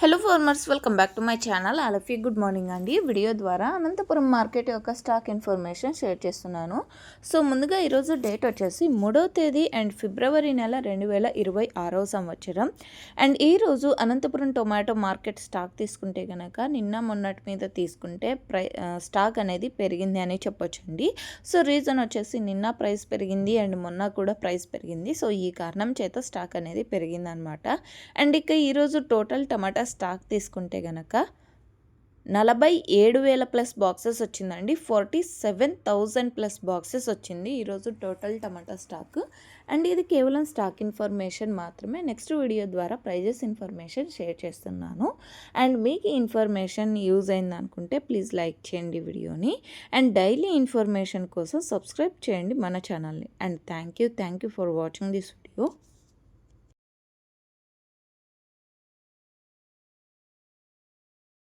Hello farmers, welcome back to my channel. ఆలఫీ good morning అండి. Video ద్వారా Anantapuram market యొక్క స్టాక్ ఇన్ఫర్మేషన్ షేర్ చేస్తున్నాను. సో ముందుగా ఈరోజు డేట్ వచ్చేసి 3వ తేదీ అండ్ ఫిబ్రవరి నెల 2026వ సంవత్సరం. అండ్ ఈరోజు అనంతపురం టొమాటో మార్కెట్ స్టాక్ తీసుకుంటే కనుక నిన్న మొన్నటి మీద తీసుకుంటే స్టాక్ అనేది పెరిగింది అని చెప్పొచ్చండి. సో రీజన్ వచ్చేసి నిన్న ప్రైస్ పెరిగింది అండ్ మొన్న కూడా ప్రైస్ పెరిగింది. సో ఈ కారణం చేత స్టాక్ అనేది పెరిగింది అనమాట. అండ్ ఇక ఈరోజు టోటల్ టమాటా స్టాక్ తీసుకుంటే గనక 47,000 ప్లస్ బాక్సెస్ వచ్చిందండి. 47,000 ప్లస్ బాక్సెస్ వచ్చింది ఈరోజు టోటల్ టమాటా స్టాక్. అండ్ ఇది కేవలం స్టాక్ ఇన్ఫర్మేషన్ మాత్రమే. నెక్స్ట్ వీడియో ద్వారా ప్రైజెస్ ఇన్ఫర్మేషన్ షేర్ చేస్తున్నాను. అండ్ మీకు ఇన్ఫర్మేషన్ యూజ్ అయింది అనుకుంటే ప్లీజ్ లైక్ చేయండి వీడియోని. అండ్ డైలీ ఇన్ఫర్మేషన్ కోసం సబ్స్క్రైబ్ చేయండి మన ఛానల్ని. And thank you for watching this video.